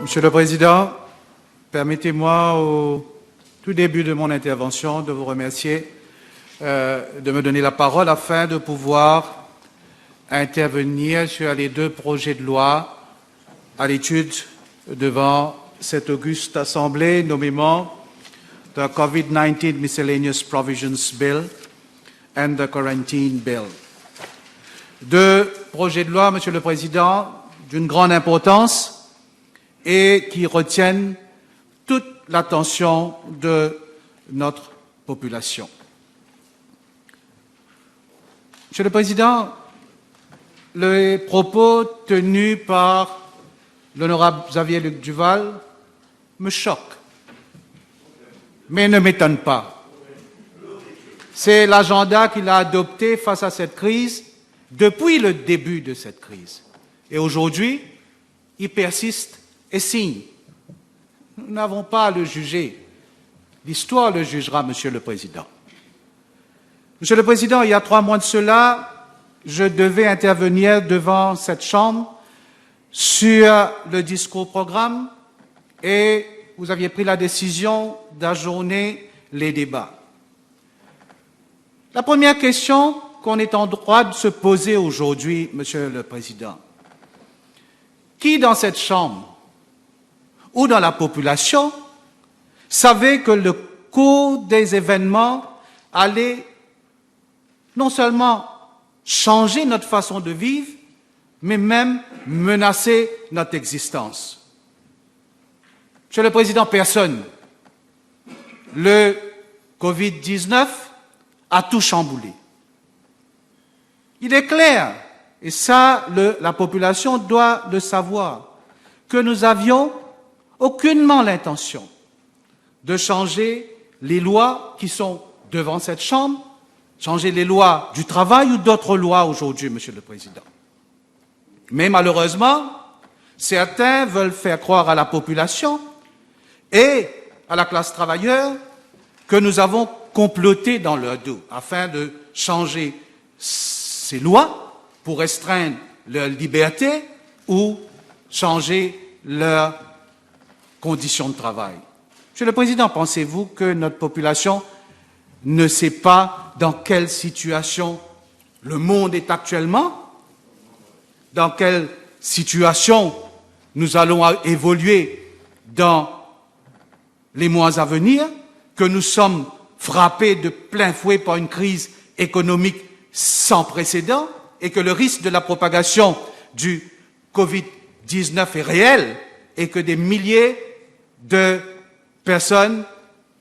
Monsieur le Président, permettez-moi au tout début de mon intervention de vous remercier de me donner la parole afin de pouvoir intervenir sur les deux projets de loi à l'étude devant cette auguste Assemblée, nommément the COVID-19 Miscellaneous Provisions Bill and the Quarantine Bill. Deux projets de loi, Monsieur le Président, d'une grande importance et qui retiennent toute l'attention de notre population. Monsieur le Président, les propos tenus par l'honorable Xavier-Luc Duval me choquent, mais ne m'étonnent pas. C'est l'agenda qu'il a adopté face à cette crise depuis le début de cette crise. Et aujourd'hui, il persiste et signe. Nous n'avons pas à le juger. L'histoire le jugera, Monsieur le Président. Monsieur le Président, il y a 3 mois de cela, je devais intervenir devant cette Chambre sur le discours-programme et vous aviez pris la décision d'ajourner les débats. La première question qu'on est en droit de se poser aujourd'hui, Monsieur le Président, qui dans cette Chambre ou dans la population savait que le cours des événements allait non seulement changer notre façon de vivre, mais même menacer notre existence? Monsieur le Président, personne. Le Covid-19 a tout chamboulé. Il est clair, et ça, la population doit le savoir, que nous avions aucunement l'intention de changer les lois qui sont devant cette Chambre, changer les lois du travail ou d'autres lois aujourd'hui, Monsieur le Président. Mais malheureusement, certains veulent faire croire à la population et à la classe travailleuse que nous avons comploté dans leur dos afin de changer ces lois pour restreindre leur liberté ou changer leurs conditions de travail. Monsieur le Président, pensez-vous que notre population ne sait pas dans quelle situation le monde est actuellement? Dans quelle situation nous allons évoluer dans les mois à venir? Que nous sommes frappés de plein fouet par une crise économique sans précédent et que le risque de la propagation du Covid-19 est réel et que des milliers de personnes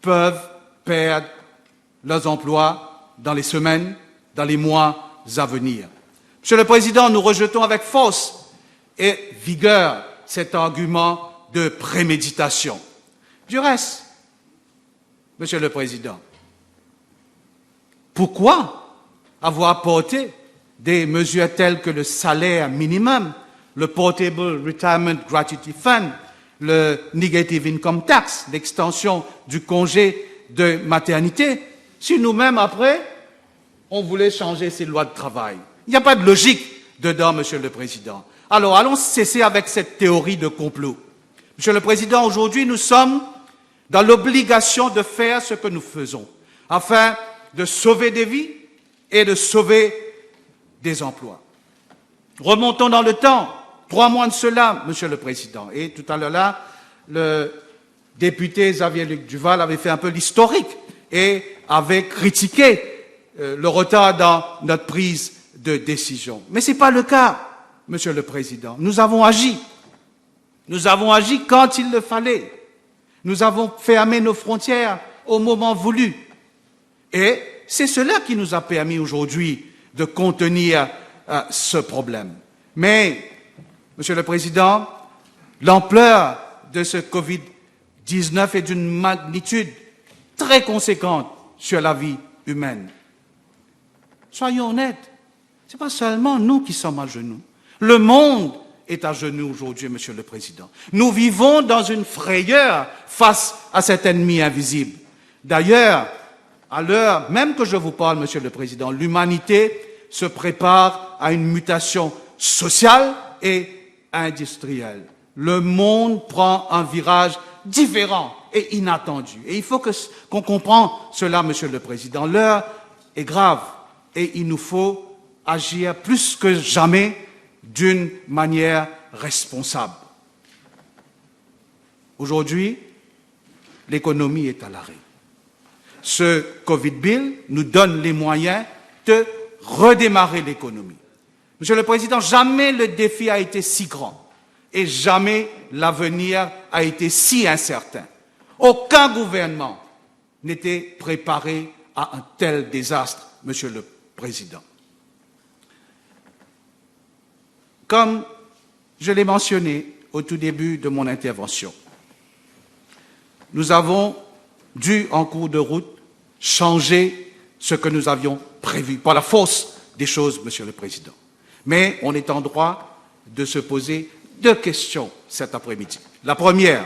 peuvent perdre leurs emplois dans les semaines, dans les mois à venir. Monsieur le Président, nous rejetons avec force et vigueur cet argument de préméditation. Du reste, Monsieur le Président, pourquoi avoir porté des mesures telles que le salaire minimum, le Portable Retirement Gratuity Fund, le Negative Income Tax, l'extension du congé de maternité, si nous-mêmes, après, on voulait changer ces lois de travail? Il n'y a pas de logique dedans, Monsieur le Président. Alors, allons cesser avec cette théorie de complot. Monsieur le Président, aujourd'hui, nous sommes dans l'obligation de faire ce que nous faisons, afin de sauver des vies et de sauver des emplois. Remontons dans le temps, 3 mois de cela, Monsieur le Président. Et tout à l'heure là, le député Xavier-Luc Duval avait fait un peu l'historique et avait critiqué le retard dans notre prise de décision. Mais ce n'est pas le cas, Monsieur le Président. Nous avons agi. Nous avons agi quand il le fallait. Nous avons fermé nos frontières au moment voulu. Et c'est cela qui nous a permis aujourd'hui de contenir ce problème. Mais, Monsieur le Président, l'ampleur de ce Covid-19 est d'une magnitude très conséquente sur la vie humaine. Soyons honnêtes, ce n'est pas seulement nous qui sommes à genoux. Le monde est à genoux aujourd'hui, Monsieur le Président. Nous vivons dans une frayeur face à cet ennemi invisible. D'ailleurs, à l'heure même que je vous parle, Monsieur le Président, l'humanité se prépare à une mutation sociale et industrielle. le monde prend un virage différent et inattendu. Et il faut qu'on comprenne cela, Monsieur le Président. L'heure est grave et il nous faut agir plus que jamais d'une manière responsable. Aujourd'hui, l'économie est à l'arrêt. Ce Covid Bill nous donne les moyens de redémarrer l'économie. Monsieur le Président, jamais le défi a été si grand et jamais l'avenir a été si incertain. Aucun gouvernement n'était préparé à un tel désastre, Monsieur le Président. Comme je l'ai mentionné au tout début de mon intervention, nous avons dû, en cours de route, changer ce que nous avions prévu, par la force des choses, Monsieur le Président. Mais on est en droit de se poser deux questions cet après-midi. La première,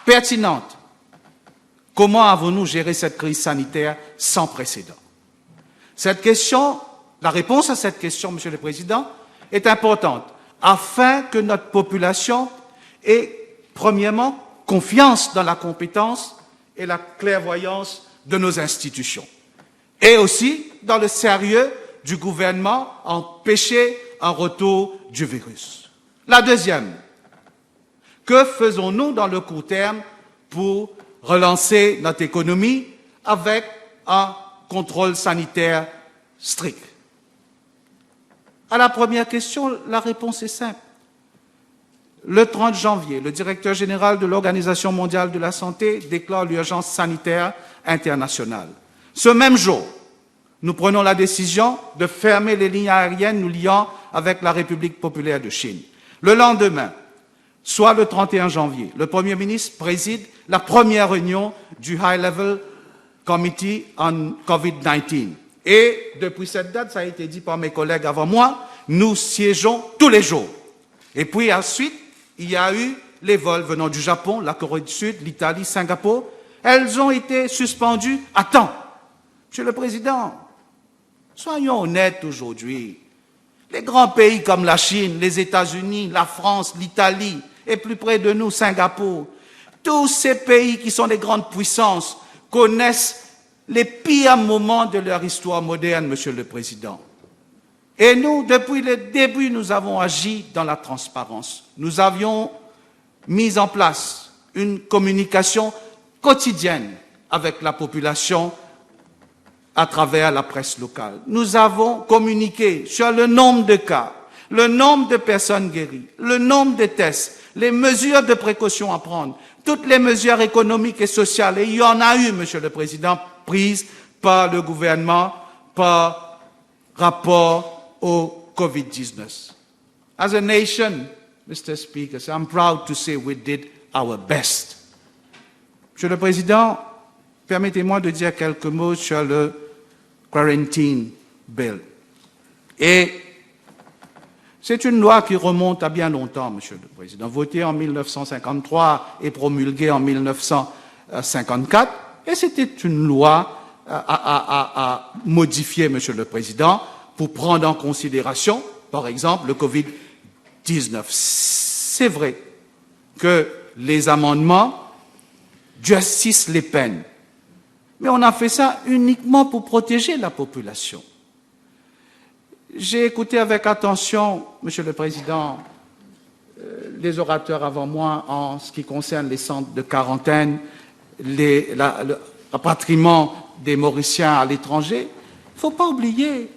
pertinente, comment avons-nous géré cette crise sanitaire sans précédent? Cette question, la réponse à cette question, Monsieur le Président, est importante, afin que notre population ait, premièrement, confiance dans la compétence et la clairvoyance de nos institutions, et aussi dans le sérieux du gouvernement à empêcher un retour du virus. La deuxième, que faisons-nous dans le court terme pour relancer notre économie avec un contrôle sanitaire strict? À la première question, la réponse est simple. Le 30 janvier, le directeur général de l'Organisation mondiale de la santé déclare l'urgence sanitaire internationale. Ce même jour, nous prenons la décision de fermer les lignes aériennes nous liant avec la République populaire de Chine. Le lendemain, soit le 31 janvier, le Premier ministre préside la première réunion du High Level Committee on COVID-19. Et depuis cette date, ça a été dit par mes collègues avant moi, nous siégeons tous les jours. Et puis ensuite, il y a eu les vols venant du Japon, la Corée du Sud, l'Italie, Singapour. Elles ont été suspendues à temps. Monsieur le Président, soyons honnêtes aujourd'hui. Les grands pays comme la Chine, les États-Unis, la France, l'Italie, et plus près de nous, Singapour, tous ces pays qui sont des grandes puissances connaissent les pires moments de leur histoire moderne, Monsieur le Président. Et nous, depuis le début, nous avons agi dans la transparence. Nous avions mis en place une communication quotidienne avec la population à travers la presse locale. Nous avons communiqué sur le nombre de cas, le nombre de personnes guéries, le nombre de tests, les mesures de précaution à prendre, toutes les mesures économiques et sociales, et il y en a eu, Monsieur le Président, prises par le gouvernement par rapport au COVID-19. As a nation, Mr. Speaker, I'm proud to say we did our best. Monsieur le Président, permettez-moi de dire quelques mots sur le Quarantine Bill. Et c'est une loi qui remonte à bien longtemps, Monsieur le Président, votée en 1953 et promulguée en 1954. Et c'était une loi à modifier, Monsieur le Président, pour prendre en considération, par exemple, le Covid-19. C'est vrai que les amendements durcissent les peines, mais on a fait ça uniquement pour protéger la population. J'ai écouté avec attention, Monsieur le Président, les orateurs avant moi en ce qui concerne les centres de quarantaine, le rapatriement des Mauriciens à l'étranger. Il ne faut pas oublier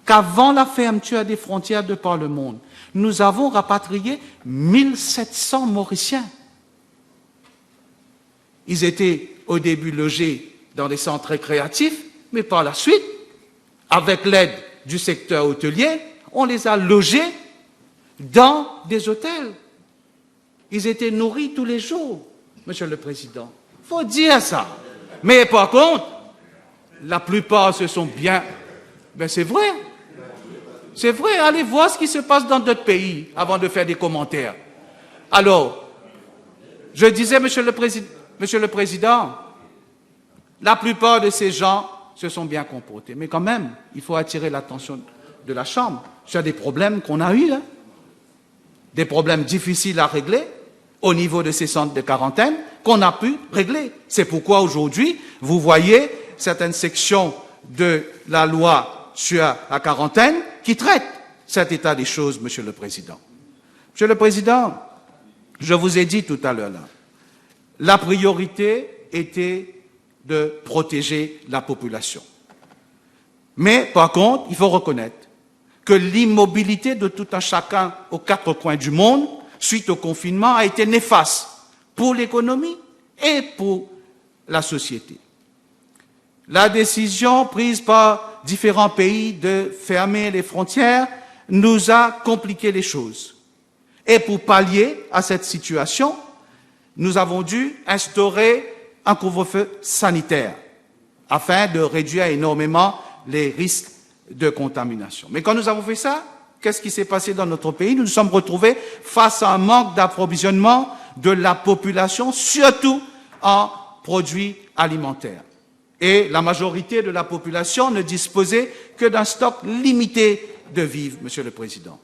qu'avant la fermeture des frontières de par le monde, nous avons rapatrié 1700 Mauriciens. Ils étaient au début logés dans des centres récréatifs, mais par la suite, avec l'aide du secteur hôtelier, on les a logés dans des hôtels. Ils étaient nourris tous les jours, Monsieur le Président. Il faut dire ça. Mais par contre, la plupart se sont bien... Ben c'est vrai. C'est vrai, allez voir ce qui se passe dans d'autres pays avant de faire des commentaires. Alors, je disais, Monsieur le Président, la plupart de ces gens se sont bien comportés. Mais quand même, il faut attirer l'attention de la Chambre sur des problèmes qu'on a eus. des problèmes difficiles à régler au niveau de ces centres de quarantaine qu'on a pu régler. C'est pourquoi aujourd'hui, vous voyez certaines sections de la loi sur la quarantaine qui traitent cet état des choses, Monsieur le Président. Monsieur le Président, je vous ai dit tout à l'heure, la priorité était de protéger la population. Mais par contre, il faut reconnaître que l'immobilité de tout un chacun aux quatre coins du monde, suite au confinement, a été néfaste pour l'économie et pour la société. La décision prise par différents pays de fermer les frontières nous a compliqué les choses. Et pour pallier à cette situation, nous avons dû instaurer un couvre-feu sanitaire afin de réduire énormément les risques de contamination. Mais quand nous avons fait ça, qu'est-ce qui s'est passé dans notre pays? Nous nous sommes retrouvés face à un manque d'approvisionnement de la population, surtout en produits alimentaires. Et la majorité de la population ne disposait que d'un stock limité de vivres, Monsieur le Président.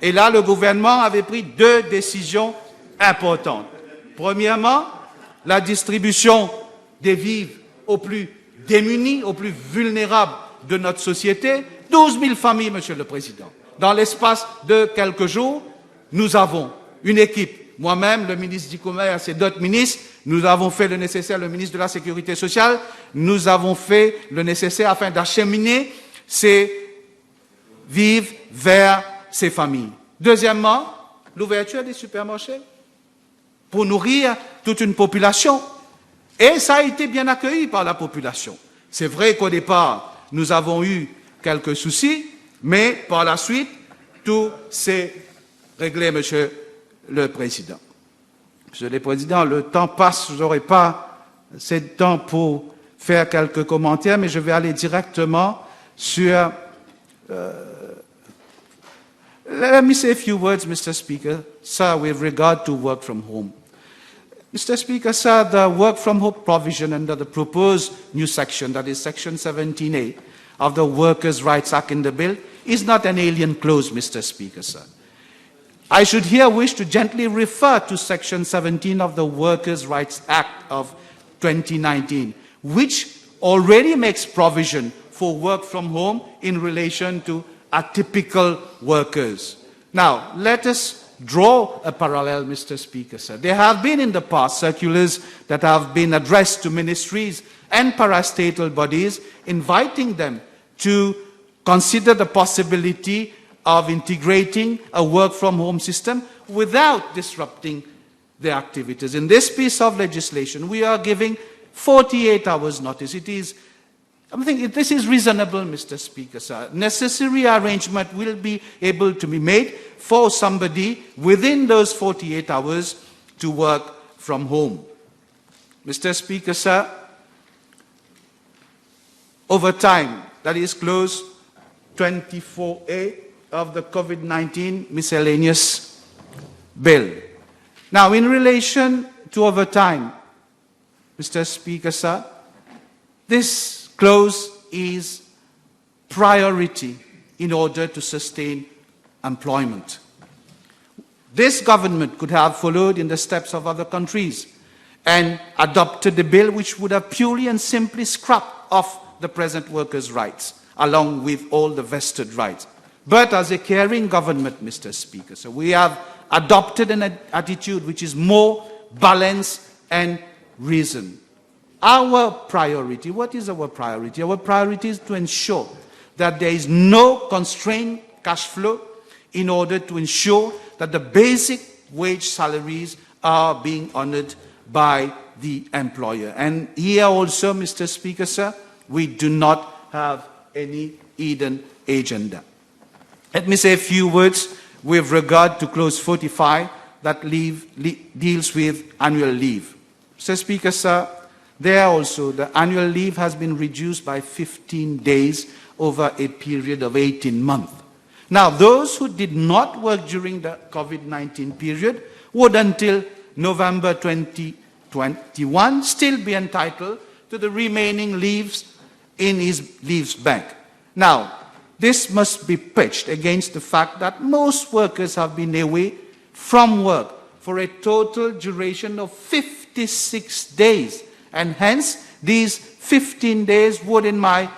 Et là, le gouvernement avait pris deux décisions importantes. Premièrement, la distribution des vivres aux plus démunis, aux plus vulnérables de notre société, 12 000 familles, Monsieur le Président. Dans l'espace de quelques jours, nous avons une équipe, moi-même, le ministre du Commerce et d'autres ministres, nous avons fait le nécessaire, le ministre de la Sécurité sociale, nous avons fait le nécessaire afin d'acheminer ces vivres vers ces familles. Deuxièmement, l'ouverture des supermarchés pour nourrir toute une population. Et ça a été bien accueilli par la population. C'est vrai qu'au départ, nous avons eu quelques soucis, mais par la suite, tout s'est réglé, Monsieur le Président. Monsieur le Président, le temps passe, je n'aurai pas assez de temps pour faire quelques commentaires, mais je vais aller directement sur... let me say a few words, Mr. Speaker, sir, with regard to work from home. Mr. Speaker, sir, the work from home provision under the proposed new section, that is Section 17A of the Workers' Rights Act in the bill, is not an alien clause, Mr. Speaker, sir. I should here wish to gently refer to Section 17 of the Workers' Rights Act of 2019, which already makes provision for work from home in relation to atypical workers. Now, let us draw a parallel, Mr. Speaker, sir. There have been in the past circulars that have been addressed to ministries and parastatal bodies, inviting them to consider the possibility of integrating a work-from-home system without disrupting their activities. In this piece of legislation, we are giving 48 hours notice. I think this is reasonable, Mr. Speaker, sir. Necessary arrangement will be able to be made for somebody within those 48 hours to work from home. Mr. Speaker, sir, over time, that is clause 24A of the COVID-19 miscellaneous bill. Now, in relation to overtime, Mr. Speaker, sir, this clause is priority in order to sustain employment. This government could have followed in the steps of other countries and adopted a bill which would have purely and simply scrapped off the present workers' rights, along with all the vested rights. But as a caring government, Mr. Speaker, so we have adopted an attitude which is more balanced and reasoned. Our priority, what is our priority? Our priority is to ensure that there is no constrained cash flow in order to ensure that the basic wage salaries are being honored by the employer. And here also, Mr. Speaker, sir, we do not have any hidden agenda. Let me say a few words with regard to clause 45 that deals with annual leave. Mr. Speaker, sir, there also the annual leave has been reduced by 15 days over a period of 18 months. Now, those who did not work during the COVID-19 period would until November 2021 still be entitled to the remaining leaves in his leaves bank. Now, this must be pitched against the fact that most workers have been away from work for a total duration of 56 days. And hence, these 15 days would, in my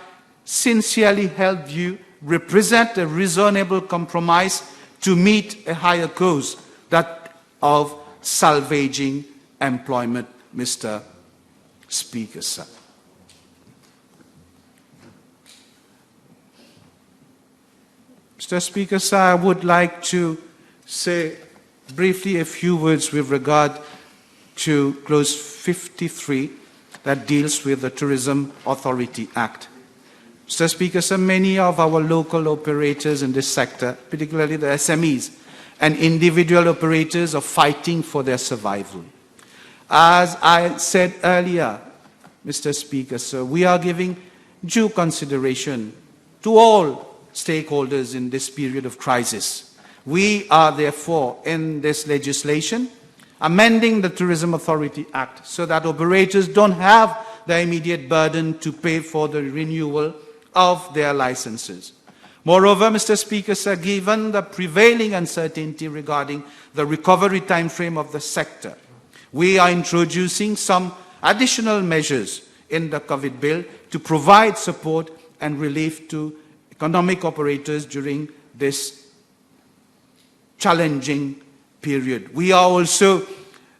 sincerely held view, represent a reasonable compromise to meet a higher cause, that of salvaging employment, Mr. Speaker, sir. Mr. Speaker, sir, I would like to say briefly a few words with regard to Clause 53 that deals with the Tourism Authority Act. Mr. Speaker, sir, many of our local operators in this sector, particularly the SMEs and individual operators, are fighting for their survival. As I said earlier, Mr. Speaker, sir, we are giving due consideration to all stakeholders in this period of crisis. We are therefore, in this legislation, amending the Tourism Authority Act so that operators don't have the immediate burden to pay for the renewal of their licenses. Moreover, Mr. Speaker, sir, given the prevailing uncertainty regarding the recovery timeframe of the sector, we are introducing some additional measures in the COVID bill to provide support and relief to economic operators during this challenging period. We are also,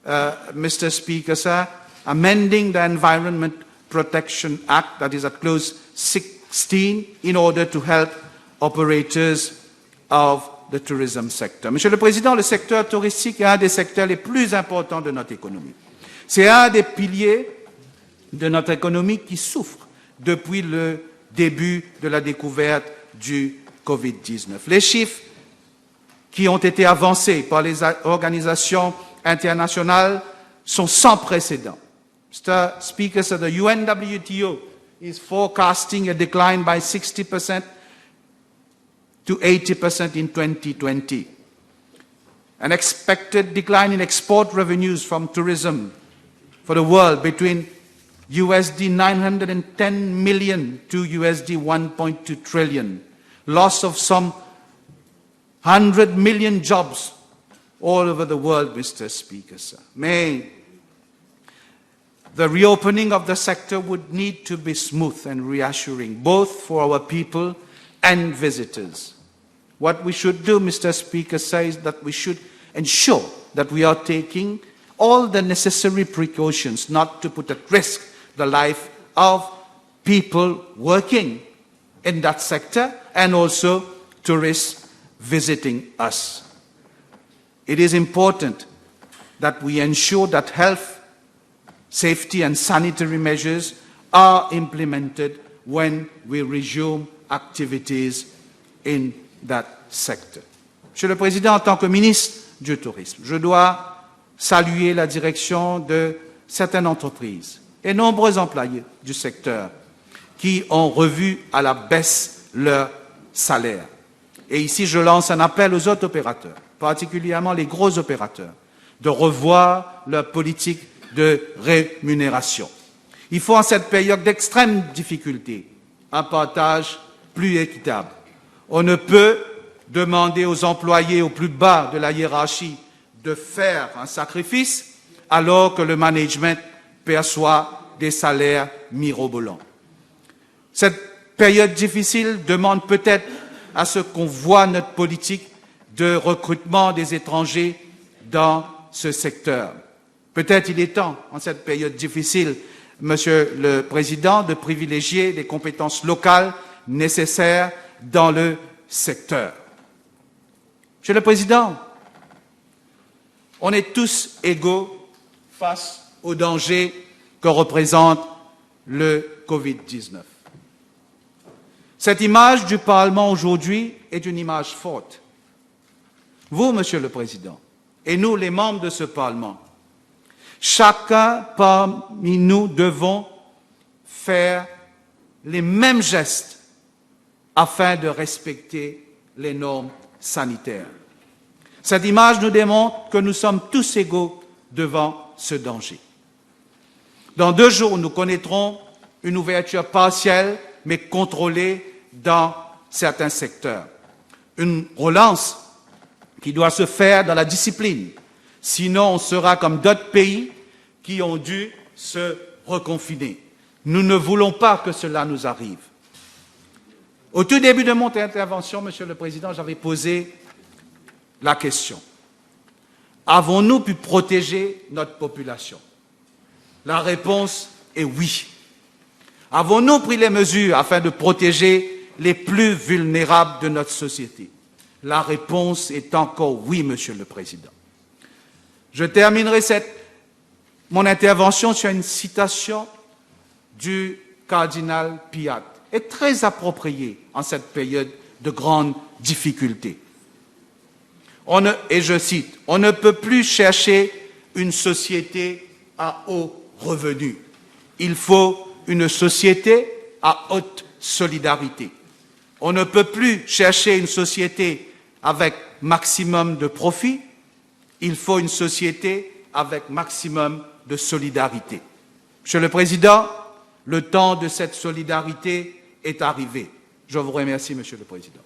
Mr. Speaker, sir, amending the Environment Protection Act, that is at Clause 16, in order to help operators of the tourism sector. Monsieur le Président, le secteur touristique est un des secteurs les plus importants de notre économie. C'est un des piliers de notre économie qui souffre depuis le début de la découverte du Covid-19. Les chiffres qui ont été avancés par les organisations internationales sont sans précédent. Mr. Speaker, so the UNWTO is forecasting a decline by 60% to 80% in 2020. An expected decline in export revenues from tourism for the world between USD 910 million to USD 1.2 trillion. Loss of some 100 million jobs all over the world, Mr. Speaker, sir. The reopening of the sector would need to be smooth and reassuring, both for our people and visitors. What we should do, Mr. Speaker, says that we should ensure that we are taking all the necessary precautions not to put at risk the life of people working in that sector and also tourists visiting us. It is important that we ensure that health, safety and sanitary measures are implemented when we resume activities in that sector. Monsieur le Président, en tant que ministre du Tourisme, je dois saluer la direction de certaines entreprises et nombreux employés du secteur qui ont revu à la baisse leurs salaires. Et ici, je lance un appel aux autres opérateurs, particulièrement les gros opérateurs, de revoir leur politique de rémunération. Il faut, en cette période d'extrême difficulté, un partage plus équitable. On ne peut demander aux employés au plus bas de la hiérarchie de faire un sacrifice alors que le management perçoit des salaires mirobolants. Cette période difficile demande peut-être à ce qu'on voit notre politique de recrutement des étrangers dans ce secteur. Peut-être il est temps, en cette période difficile, Monsieur le Président, de privilégier les compétences locales nécessaires dans le secteur. Monsieur le Président, on est tous égaux face au danger que représente le Covid-19. Cette image du Parlement aujourd'hui est une image forte. Vous, Monsieur le Président, et nous, les membres de ce Parlement, chacun parmi nous devons faire les mêmes gestes afin de respecter les normes sanitaires. Cette image nous démontre que nous sommes tous égaux devant ce danger. Dans 2 jours, nous connaîtrons une ouverture partielle mais contrôlée dans certains secteurs. Une relance qui qui doit se faire dans la discipline. Sinon, on sera comme d'autres pays qui ont dû se reconfiner. Nous ne voulons pas que cela nous arrive. Au tout début de mon intervention, Monsieur le Président, j'avais posé la question. Avons-nous pu protéger notre population? La réponse est oui. Avons-nous pris les mesures afin de protéger les plus vulnérables de notre société? La réponse est encore oui, Monsieur le Président. Je terminerai mon intervention sur une citation du cardinal Piat, et très appropriée en cette période de grande difficulté. Et je cite, « On ne peut plus chercher une société à haut revenu. Il faut une société à haute solidarité. On ne peut plus chercher une société avec maximum de profit. Il faut une société avec maximum de solidarité. » Monsieur le Président, le temps de cette solidarité est arrivé. Je vous remercie, Monsieur le Président.